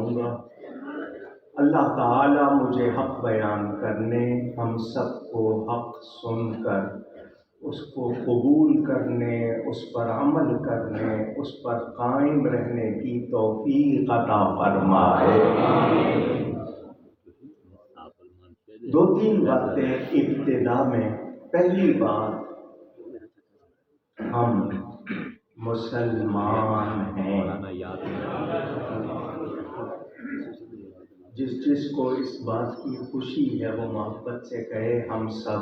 کروں گا۔ اللہ تعالیٰ مجھے حق بیان کرنے، ہم سب کو حق سن کر اس کو قبول کرنے، اس پر عمل کرنے، اس پر قائم رہنے کی توفیق عطا فرمائے۔ دو تین باتیں ابتدا میں۔ پہلی بات، ہم مسلمان ہیں۔ جس کو اس بات کی خوشی ہے وہ محبت سے کہے ہم سب۔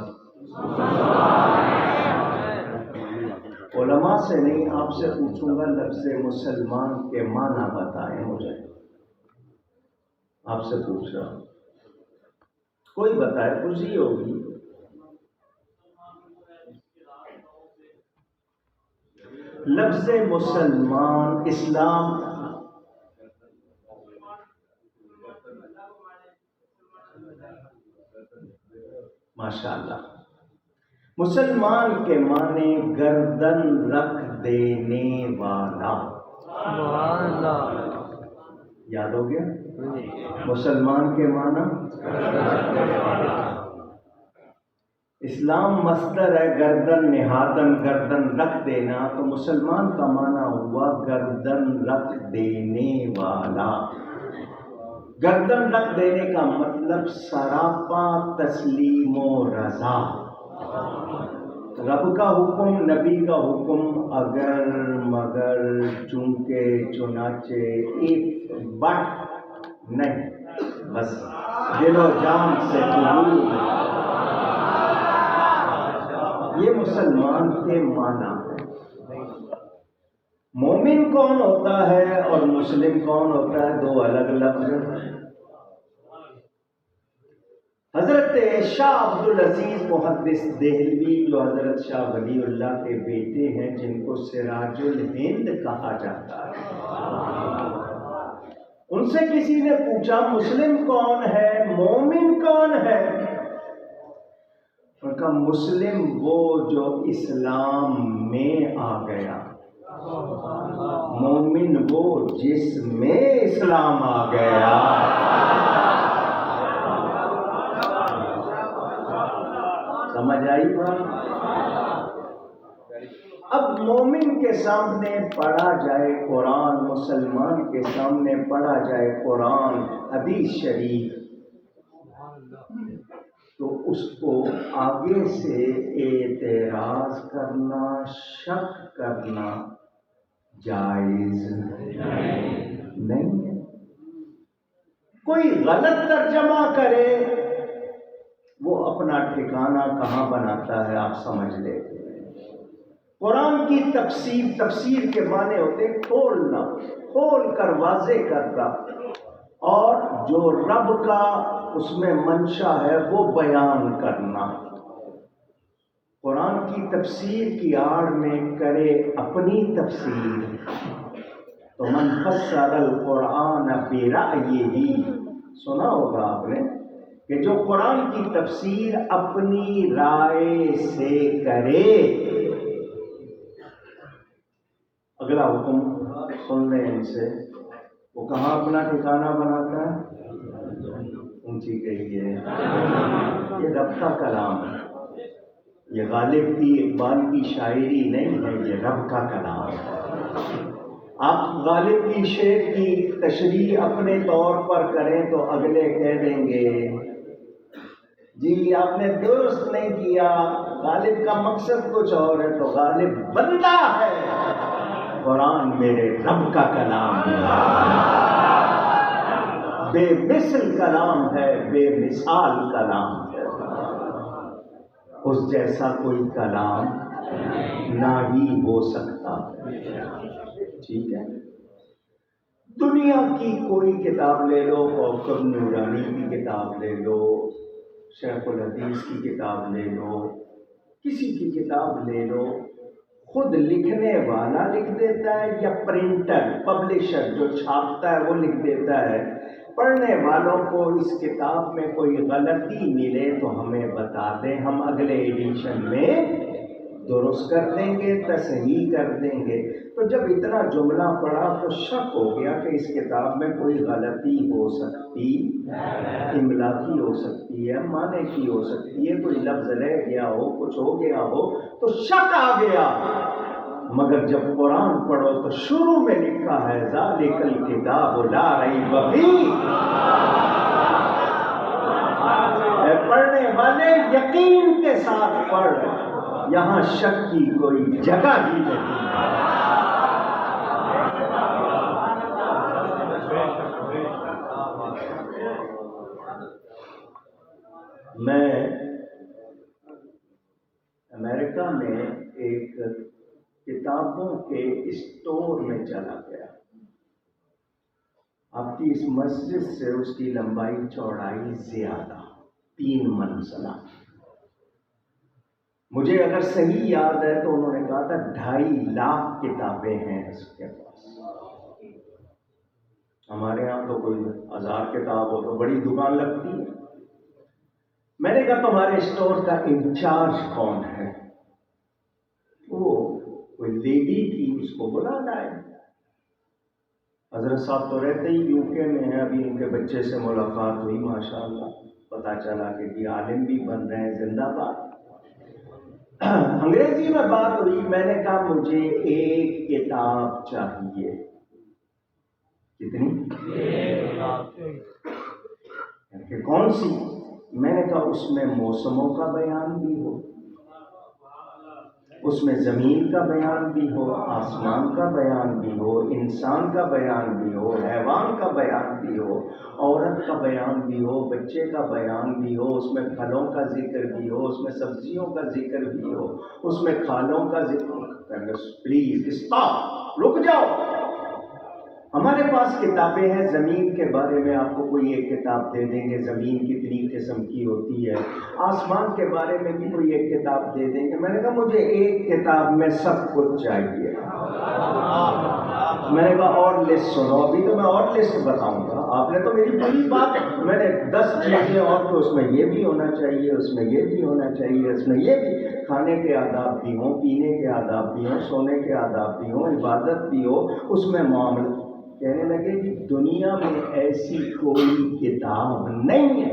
علماء سے نہیں، آپ سے پوچھوں گا لفظ مسلمان کے معنی بتائیں مجھے۔ آپ سے پوچھ رہا ہوں، کوئی بتائے، خوشی ہوگی۔ لفظ مسلمان، اسلام، ماشاءاللہ، مسلمان کے معنی گردن رکھ دینے والا۔ یاد ہو گیا؟ مسلمان کے معنی اسلام مصدر ہے، گردن نہادن، گردن رکھ دینا، تو مسلمان کا معنی ہوا گردن رکھ دینے والا۔ گردن رکھ دینے کا مطلب سراپا تسلیم و رضا۔ رب کا حکم، نبی کا حکم، اگر مگر چونکہ چنانچہ ایک بٹ نہیں، بس دل و جان سے قبول۔ یہ مسلمان کے معنی ہے۔ مومن کون ہوتا ہے اور مسلم کون ہوتا ہے؟ دو الگ لفظ ہیں۔ حضرت شاہ عبدالعزیز محدث دہلوی، جو حضرت شاہ ولی اللہ کے بیٹے ہیں، جن کو سراج الہند کہا جاتا ہے، ان سے کسی نے پوچھا مسلم کون ہے، مومن کون ہے؟ ان کا مسلم وہ جو اسلام میں آ گیا، مومن وہ جس میں اسلام آ گیا۔ سمجھ آئی بات؟ اب مومن کے سامنے پڑھا جائے قرآن، مسلمان کے سامنے پڑھا جائے قرآن، حدیث شریف، تو اس کو آگے سے اعتراض کرنا، شک کرنا جائز نہیں ہے۔ کوئی غلط ترجمہ کرے، وہ اپنا ٹھکانہ کہاں بناتا ہے آپ سمجھ لیں۔ قرآن کی تفسیر کے معنی ہوتے کھولنا، کھول کر واضح کرنا، اور جو رب کا اس میں منشا ہے وہ بیان کرنا۔ قرآن کی تفسیر کی آڑ میں کرے اپنی تفسیر، تو من فسر القرآن برأیہ، سنا ہوگا آپ نے کہ جو قرآن کی تفسیر اپنی رائے سے کرے۔ اگلا حکم سن لیں ان سے، وہ کہاں اپنا ٹھکانہ بناتا ہے؟ اونچی کہیے، یہ رب کا کلام ہے، یہ غالب کی اقبال کی شاعری نہیں ہے، یہ رب کا کلام ہے۔ آپ غالب کی شعر کی تشریح اپنے طور پر کریں تو اگلے کہہ دیں گے جی آپ نے درست نہیں کیا، غالب کا مقصد کچھ اور ہے، تو غالب بندہ ہے، قرآن میرے رب کا کلام ہے، بے مثل کلام ہے، بے مثال کلام ہے، اس جیسا کوئی کلام نہ ہی ہو سکتا۔ ٹھیک ہے، دنیا کی کوئی کتاب لے لو، کوثر نورانی کی کتاب لے لو، شیخ الحدیث کی کتاب لے لو، کسی کی کتاب لے لو، خود لکھنے والا لکھ دیتا ہے یا پرنٹر، پبلشر جو چھاپتا ہے وہ لکھ دیتا ہے؟ پڑھنے والوں کو اس کتاب میں کوئی غلطی ملے تو ہمیں بتا دیں، ہم اگلے ایڈیشن میں درست کر دیں گے، تصحیح کر دیں گے۔ تو جب اتنا جملہ پڑھا تو شک ہو گیا کہ اس کتاب میں کوئی غلطی ہو سکتی، املا کی ہو سکتی ہے، معنی کی ہو سکتی ہے، کوئی لفظ رہ گیا ہو، کچھ ہو گیا ہو، تو شک آ گیا۔ مگر جب قرآن پڑھو تو شروع میں لکھا ہے ذالک الکتاب لا ریب فیہ، پڑھنے والے یقین کے ساتھ پڑھ، یہاں شک کی کوئی جگہ ہی نہیں۔ میں امریکہ میں ایک کتابوں کے اسٹور میں چلا گیا۔ آپ کی اس مسجد سے اس کی لمبائی چوڑائی زیادہ، 3 منزلہ۔ مجھے اگر صحیح یاد ہے تو انہوں نے کہا تھا 2.5 لاکھ کتابیں ہیں اس کے پاس۔ ہمارے ہاں تو کوئی 1000 کتاب ہو تو بڑی دکان لگتی ہے۔ میں نے کہا تمہارے اسٹور کا انچارج کون ہے؟ وہ کوئی لیڈی تھی، اس کو بلا لائے۔ حضرت صاحب تو رہتے ہی یو کے میں ہیں، ابھی ان کے بچے سے ملاقات ہوئی، ماشاءاللہ پتہ چلا کہ یہ عالم بھی بن رہے ہیں، زندہ باد۔ انگریزی میں بات ہوئی، میں نے کہا مجھے ایک کتاب چاہیے۔ کتنی؟ کہ کون سی؟ میں نے کہا اس میں موسموں کا بیان بھی ہو، اس میں زمین کا بیان بھی ہو، آسمان کا بیان بھی ہو، انسان کا بیان بھی ہو، حیوان کا بیان بھی ہو، عورت کا بیان بھی ہو، بچے کا بیان بھی ہو، اس میں پھلوں کا ذکر بھی ہو، اس میں سبزیوں کا ذکر بھی ہو، اس میں کھالوں کا ذکر۔ پلیز اسٹاپ، رک جاؤ۔ ہمارے پاس کتابیں ہیں زمین کے بارے میں، آپ کو کوئی ایک کتاب دے دیں گے زمین کتنی قسم کی ہوتی ہے، آسمان کے بارے میں بھی کوئی ایک کتاب دے دیں گے۔ میں نے کہا مجھے ایک کتاب میں سب کچھ چاہیے۔ میں نے کہا اور لسٹ سنو، ابھی تو میں اور لسٹ بتاؤں گا، آپ نے تو میری پوری بات، میں نے 10 چیزیں اور تو اس میں یہ بھی ہونا چاہیے، اس میں یہ بھی ہونا چاہیے، اس میں یہ بھی، کھانے کے آداب بھی ہوں، پینے کے آداب بھی ہوں، سونے کے آداب بھی ہوں، عبادت بھی ہو، اس میں معاملہ۔ کہنے لگے کہ دنیا میں ایسی کوئی کتاب نہیں ہے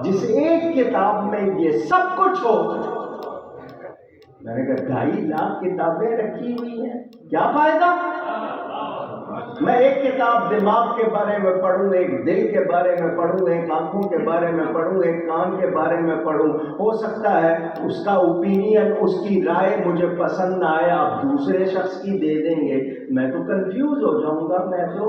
جس ایک کتاب میں یہ سب کچھ ہو۔ میں نے کہا 2.5 لاکھ کتابیں رکھی ہوئی ہیں، کیا فائدہ؟ میں ایک کتاب دماغ کے بارے میں پڑھوں، ایک دل کے بارے میں پڑھوں، ایک آنکھوں کے بارے میں پڑھوں، ایک کان کے بارے میں پڑھوں، ہو سکتا ہے اس کا اوپینین، اس کی رائے مجھے پسند نہ آئے، آپ دوسرے شخص کی دے دیں گے، میں تو کنفیوز ہو جاؤں گا، میں تو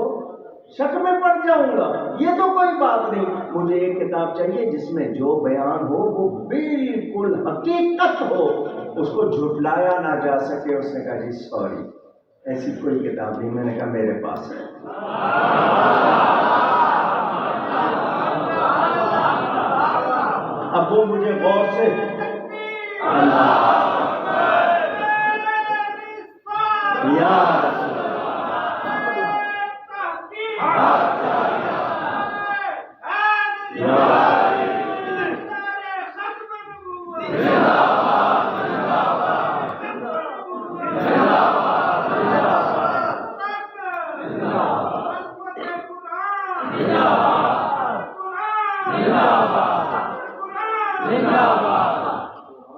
شک میں پڑ جاؤں گا۔ یہ تو کوئی بات نہیں، مجھے ایک کتاب چاہیے جس میں جو بیان ہو وہ بالکل حقیقت ہو، اس کو جھٹلایا نہ جا سکے۔ اس نے کہا جی سوری، ایسی کوئی کتاب نہیں۔ میں نے کہا میرے پاس ہے۔ اب وہ مجھے غور سے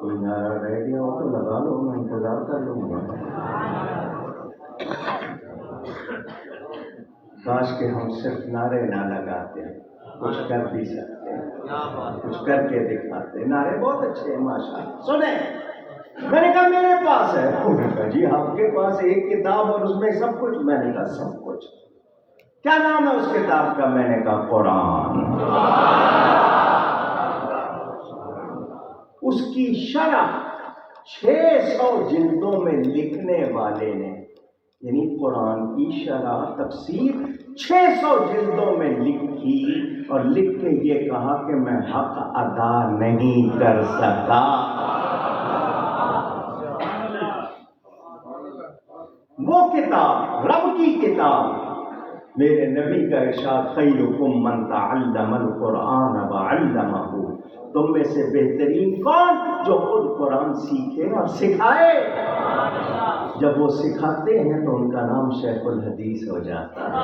کوئی نعرہ رہ گیا ہو تو لگا لو، میں انتظار کر لوں گا۔ کاش کہ ہم صرف نعرے نہ لگاتے، کچھ کر بھی سکتے ہیں، کچھ کر کے دکھاتے۔ نعرے بہت اچھے ہیں ماشاءاللہ، سنیں۔ میں نے کہا میرے پاس ہے۔ انہوں نے کہا جی آپ کے پاس ایک کتاب اور اس میں سب کچھ؟ میں نے کہا سب کچھ۔ کیا نام ہے اس کتاب کا؟ میں نے کہا قرآن۔ اس کی شرح 600 جلدوں میں لکھنے والے نے، یعنی قرآن کی شرح تفسیر 600 جلدوں میں لکھی، اور لکھ کے یہ کہا کہ میں حق ادا نہیں کر سکا۔ وہ کتاب، رب کی کتاب، میرے نبی کا ارشاد خیرکم من تعلم القرآن وعلمہ، تم میں سے بہترین کون؟ جو خود قرآن سیکھے اور سکھائے۔ جب وہ سکھاتے ہیں تو ان کا نام شیخ الحدیث ہو جاتا ہے،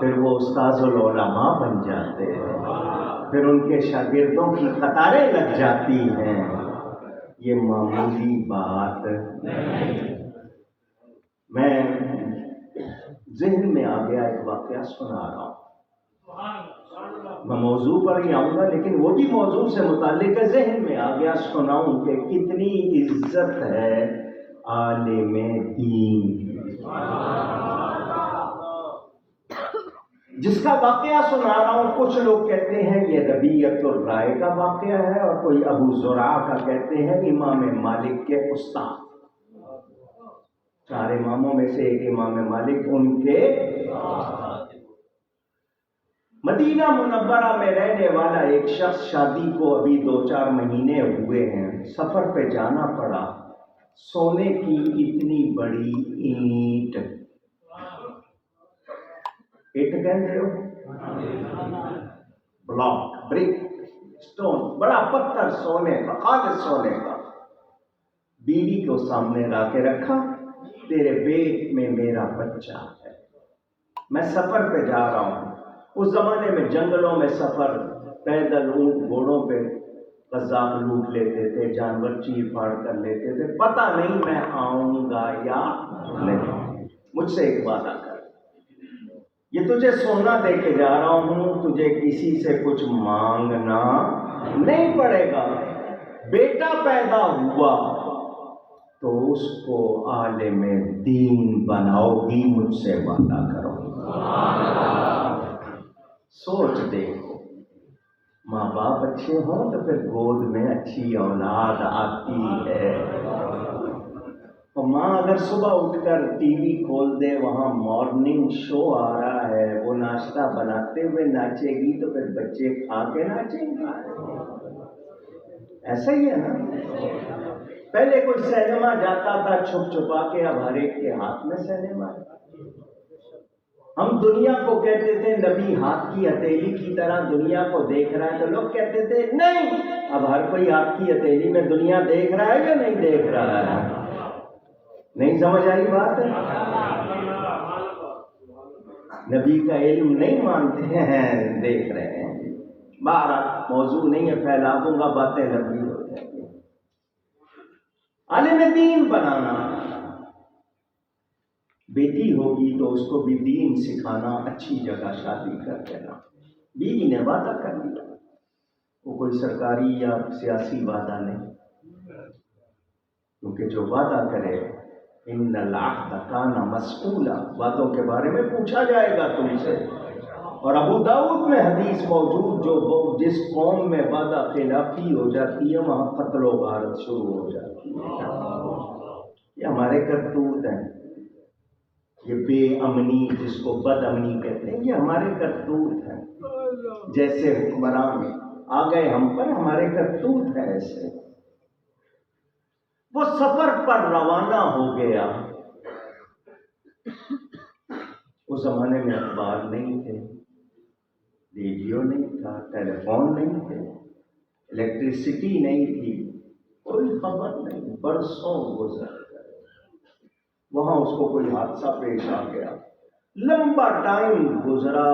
پھر وہ استاذ العلماء بن جاتے ہیں، پھر ان کے شاگردوں کی قطاریں لگ جاتی ہیں۔ یہ معمولی بات میں ذہن میں آ گیا، ایک واقعہ سنا رہا ہوں۔ میں موضوع پر ہی آؤں گا لیکن وہ بھی موضوع سے متعلق ہے، ذہن میں آ گیا سناؤں کہ کتنی عزت ہے عالم دین، جس کا واقعہ سنا رہا ہوں۔ کچھ لوگ کہتے ہیں یہ ربیعۃ الرائے کا واقعہ ہے، اور کوئی ابو زرع کا کہتے ہیں امام مالک کے استاد، 4 اماموں میں سے ایک امام مالک ان کے۔ مدینہ منورہ میں رہنے والا ایک شخص، شادی کو ابھی 2-4 مہینے ہوئے ہیں، سفر پہ جانا پڑا۔ سونے کی اتنی بڑی اینٹ کہتے ہو، بلاک، بریک، اسٹون، بڑا پتھر سونے کا، خالص سونے کا، بیوی کو سامنے لا کے رکھا، تیرے پیٹ میں میرا بچہ ہے، میں سفر پہ جا رہا ہوں۔ اس زمانے میں جنگلوں میں سفر پیدل، اونٹ گھوڑوں پہ قذاق لوٹ لیتے تھے، جانور چیر پھاڑ کر لیتے تھے، پتہ نہیں میں آؤں گا یا نہیں، مجھ سے ایک وعدہ کر، یہ تجھے سونا دے کے جا رہا ہوں، تجھے کسی سے کچھ مانگنا نہیں پڑے گا، بیٹا پیدا ہوا تو اس کو عالم دین بناؤ گی، مجھ سے وعدہ کرو۔ سوچ دیکھو، ماں باپ اچھے ہوں تو پھر گود میں اچھی اولاد آتی ہے، اور ماں اگر صبح اٹھ کر ٹی وی کھول دے، وہاں مارننگ شو آ رہا ہے، وہ ناشتہ بناتے ہوئے ناچے گی تو پھر بچے کھا کے ناچیں گے، ایسا ہی ہے نا۔ پہلے کوئی سینما جاتا تھا چھپ چھپا کے، اب ہر ایک کے ہاتھ میں سینما ہے۔ ہم دنیا کو کہتے تھے نبی ہاتھ کی ہتھیلی کی طرح دنیا کو دیکھ رہا ہے، تو لوگ کہتے تھے نہیں، اب ہر کوئی ہاتھ کی ہتھیلی میں دنیا دیکھ رہا ہے یا نہیں دیکھ رہا ہے؟ نہیں سمجھ آئی بات؟ نبی کا علم نہیں مانتے ہیں، دیکھ رہے ہیں۔ بہرحال موضوع نہیں ہے، پھیلا دوں گا، باتیں لمبی ہو جائیں گی۔ عالم دین بنانا، بیٹی ہوگی تو اس کو بھی دین سکھانا، اچھی جگہ شادی کر دینا۔ بیوی نے وعدہ کر لیا، وہ کوئی سرکاری یا سیاسی وعدہ نہیں، کیونکہ جو وعدہ کرے ان العہد کان مسئولا، وعدوں کے بارے میں پوچھا جائے گا تم سے۔ اور ابو داؤد میں حدیث موجود، جس قوم میں وعدہ خلافی ہو جاتی ہے وہاں قتل و غارت شروع ہو جاتی ہے۔ یہ ہمارے کرتوت ہیں، یہ بے امنی جس کو بد امنی کہتے ہیں، یہ ہمارے کرتوت ہیں۔ جیسے حکمران آ گئے ہم پر، ہمارے کرتوت ہیں ایسے۔ وہ سفر پر روانہ ہو گیا۔ اس زمانے میں اخبار نہیں تھے، ریڈیو نہیں تھا، ٹیلی فون نہیں تھے، الیکٹریسٹی نہیں تھی، کوئی خبر نہیں۔ برسوں گزر گئے، وہاں اس کو کوئی حادثہ پیش آ گیا، لمبا ٹائم گزرا۔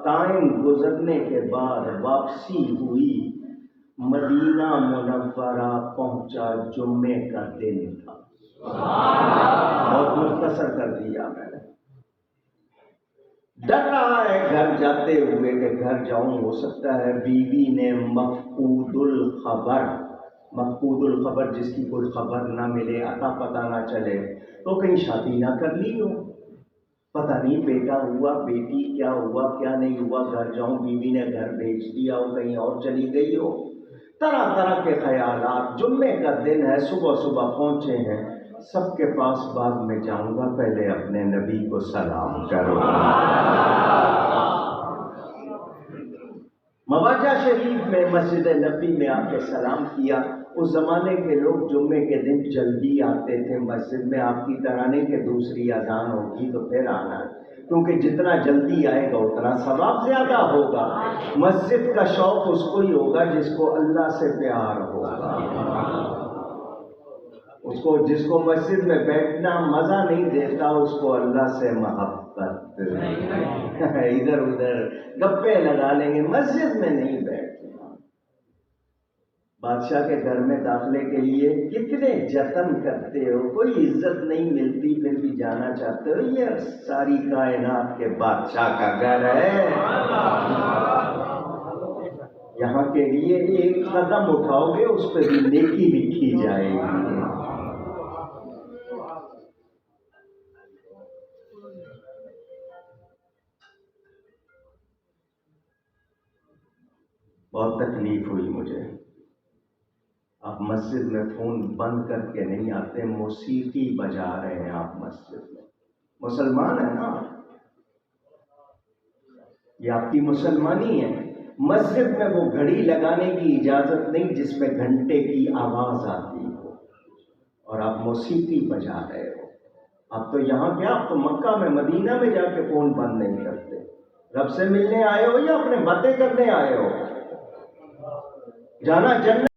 ٹائم گزرنے کے بعد واپسی ہوئی، مدینہ منورہ پہنچا، جمعے کا دن تھا۔ بہت مختصر کر دیا میں نے۔ ڈر رہا ہے گھر جاتے ہوئے کہ گھر جاؤں، ہو سکتا ہے بیوی نے مفقود الخبر جس کی کوئی خبر نہ ملے، اتا پتہ نہ چلے، تو کہیں شادی نہ کر لی ہو، پتہ نہیں بیٹا ہوا بیٹی کیا ہوا کیا نہیں ہوا، گھر جاؤں بیوی نے گھر بھیج دیا ہو، کہیں اور چلی گئی ہو، طرح طرح کے خیالات۔ جمعے کا دن ہے، صبح صبح پہنچے ہیں، سب کے پاس بعد میں جاؤں گا، پہلے اپنے نبی کو سلام کرو۔ مواجہ شریف میں مسجد نبی میں آ کے سلام کیا، اس زمانے کے لوگ جمعے کے دن جلدی آتے تھے مسجد میں، آپ کی طرح نہیں کہ دوسری اذان ہوگی تو پھر آنا ہے، کیونکہ جتنا جلدی آئے گا اتنا ثواب زیادہ ہوگا۔ مسجد کا شوق اس کو ہی ہوگا جس کو اللہ سے پیار ہوگا، اس کو جس کو مسجد میں بیٹھنا مزہ نہیں دیتا، اس کو اللہ سے محبت۔ ادھر ادھر گپے لگا لیں گے، مسجد میں نہیں بیٹھنا۔ بادشاہ کے گھر میں داخلے کے لیے کتنے جتن کرتے ہو، کوئی عزت نہیں ملتی پھر بھی جانا چاہتے ہو۔ یہ ساری کائنات کے بادشاہ کا گھر ہے، یہاں کے لیے ایک قدم اٹھاؤ گے اس پہ بھی نیکی لکھی جائے گی۔ بہت تکلیف ہوئی مجھے، آپ مسجد میں فون بند کر کے نہیں آتے، موسیقی بجا رہے ہیں آپ مسجد میں۔ مسلمان ہیں نا، یہ آپ کی مسلمانی ہے۔ مسجد میں وہ گھڑی لگانے کی اجازت نہیں جس میں گھنٹے کی آواز آتی ہو، اور آپ موسیقی بجا رہے ہو۔ آپ تو یہاں کیا، آپ تو مکہ میں مدینہ میں جا کے فون بند نہیں کرتے۔ رب سے ملنے آئے ہو یا اپنے باتیں کرنے آئے ہو؟ جانا جنت